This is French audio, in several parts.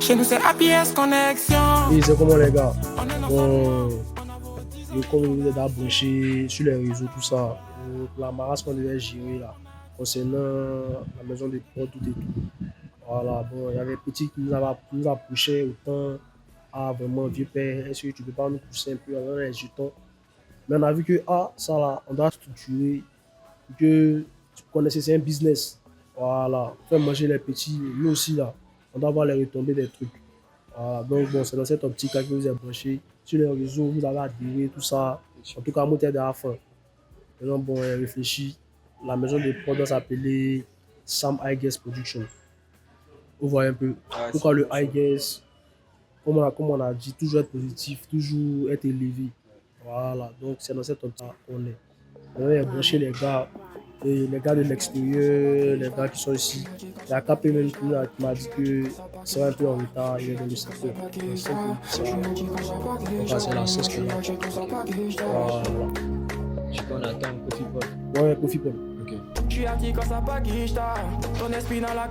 Chez nous, c'est APS Connexion. Et c'est comment les gars? Bon, comme vous êtes branché sur les réseaux, tout ça, la marrasse qu'on devait gérer là, concernant la maison de prod, tout et tout. Voilà, bon, il y avait petit qui nous a poussé autant à vraiment vieux père, est-ce que tu peux pas nous pousser un peu avant les jetons? Mais on a vu que, ça là, on doit structurer, que tu connaissais, c'est un business. Voilà, faire manger les petits, nous aussi là, on doit voir les retombées des trucs. Voilà, donc bon, c'est dans cette optique-là que vous êtes branché sur les réseaux, vous avez adhéré, tout ça. En tout cas, moi, t'es à la fin. Maintenant, bon, on réfléchit. La maison de prod doit s'appeler Sam I Guess Production. Vous voyez un peu. Pourquoi le I Guess, comme on a dit, toujours être positif, toujours être élevé. Voilà, donc c'est dans cette optique qu'on est. On est branché les gars de l'extérieur, les gars qui sont ici. Il y a KP même qui m'a dit que c'est un peu en retard, il est dans le secteur. Donc c'est la sauce qu'on a. Voilà. Je sais qu'on attend un Kofi Paul. Ouais, Kofi Paul. Ok.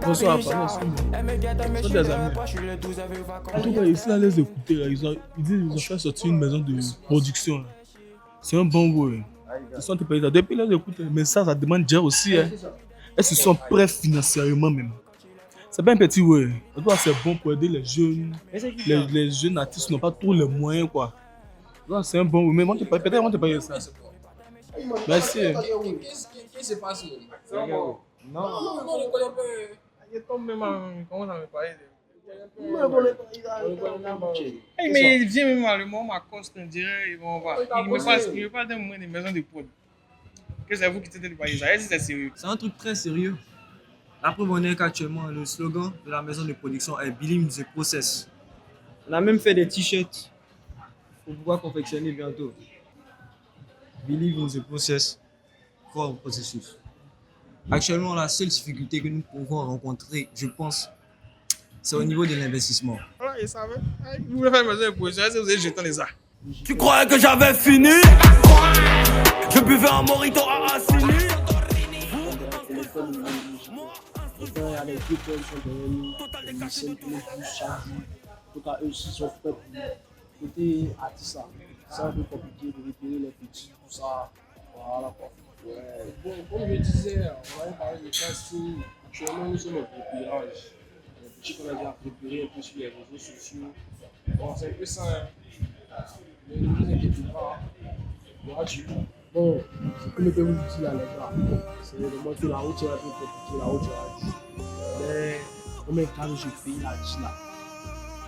Bonsoir, c'est des amis. En tout cas, ici, à les écouter, là, ils ont fait sortir une maison de production. Là. C'est un bon goût. Ils sont payés. Depuis les écouter, mais ça demande déjà aussi. Hein. Est-ce qu'ils sont prêts financièrement même? C'est pas un petit ouais. C'est bon pour aider les jeunes. Les jeunes artistes n'ont pas tous les moyens, quoi. C'est un bon. Mais peut-être on te paye ça. Merci. Qu'est-ce qui se passe? Non, on ne connaît pas. Il tombe même comment ça me paraît. Mais il vient même à le moment à constant, dirait, il me parle d'un moment des maisons de prod. Que c'est vous qui t'êtes dépassé ça? Est-ce que c'est sérieux? C'est un truc très sérieux. La preuve en est qu'actuellement, le slogan de la maison de production est Believe in the process. On a même fait des t-shirts pour pouvoir confectionner bientôt. Believe in the process. Croire au processus. Actuellement, la seule difficulté que nous pouvons rencontrer, je pense, c'est au niveau de l'investissement. Voilà, il savait. Vous voulez faire une maison de production, est-ce que vous avez jeté les arts? Tu croyais que j'avais fini? Je buvais un morito à Assini. Il y a les deux qui sont derrière nous, les lycéens qui nous poussent chaque jour. En tout cas, eux aussi sont prêts pour côté artiste. C'est un peu compliqué de repérer les petits, tout ça. Voilà quoi. Ouais. Bon, comme je disais, on avait parlé de casting. Actuellement, nous sommes au repérage. Les petits qu'on a déjà repérés un peu sur les réseaux sociaux. Bon, c'est un peu ça. Mais ne vous inquiétez pas. Il y aura du tout. Bon, c'est comme je vous dis là, les gars. C'est vraiment que la route est un peu compliquée, la route est dure. Mais comme un cas, je fais là,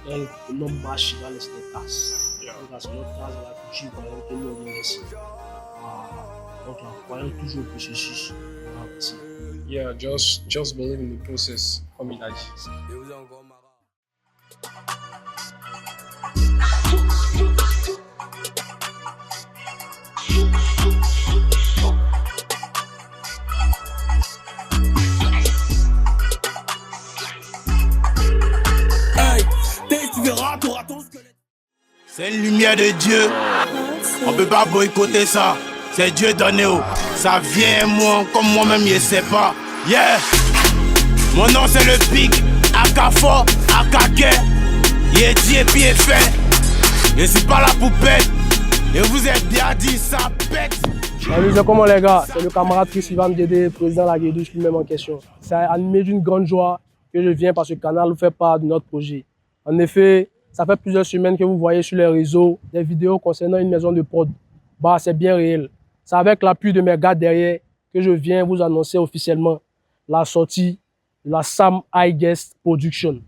un homme marche dans les casse. Donc, c'est notre case, la culture, on va nous ici. Donc, là, voyons toujours le processus. Yeah, just believe in the process, comme il a dit. C'est une lumière de Dieu. On peut pas boycotter ça. C'est Dieu donné. Ça vient moi comme moi-même je sais pas. Yeah. Mon nom c'est le pic. Akafo, Akake. Il dit et puis il fait. Je suis pas la poupette. Et vous êtes bien dit ça pète. Salut, c'est comment les gars? C'est le camarade Chris Ivan Dédé, président de la Guédouche, lui-même en question. C'est animé d'une grande joie que je viens par ce canal vous faire part de notre projet. En effet, ça fait plusieurs semaines que vous voyez sur les réseaux des vidéos concernant une maison de prod. Bah, c'est bien réel. C'est avec l'appui de mes gars derrière que je viens vous annoncer officiellement la sortie de la Sam I Guess Production.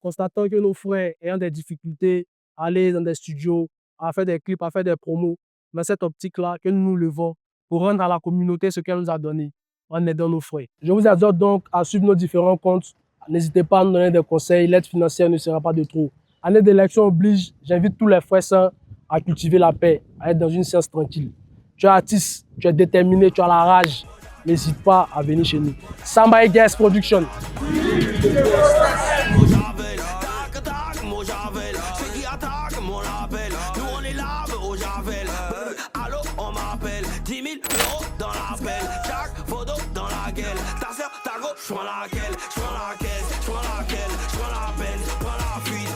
Constatant que nos frères ayant des difficultés à aller dans des studios, à faire des clips, à faire des promos, dans cette optique-là que nous nous levons pour rendre à la communauté ce qu'elle nous a donné en aidant nos frères. Je vous exhorte donc à suivre nos différents comptes. N'hésitez pas à nous donner des conseils. L'aide financière ne sera pas de trop. Année d'élection oblige, j'invite tous les frères saints à cultiver la paix, à être dans une séance tranquille. Tu es artiste, tu es déterminé, tu as la rage. N'hésite pas à venir chez nous. Sam I Guess Production. Allô, on m'appelle 10 000 euros dans la pelle. Chaque photo dans la gueule. Ta soeur, ta go, j'prends laquelle, j'prends la caisse, j'prends laquelle, j'prends la peine, j'prends la fuite.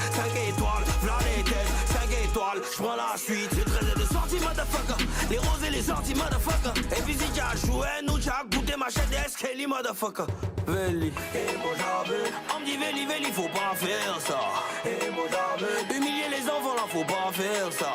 j'prends la suite. J'ai 13 de sortie, motherfucker. Les roses et les sorties, motherfucker. Et puis si t'as joué, nous t'as goûté ma chaîne des Kelly, motherfucker. Veli, et mon j'avais. On me dit Veli, Veli, faut pas faire ça. Et mon j'avais. Humilier les enfants là, faut pas faire ça.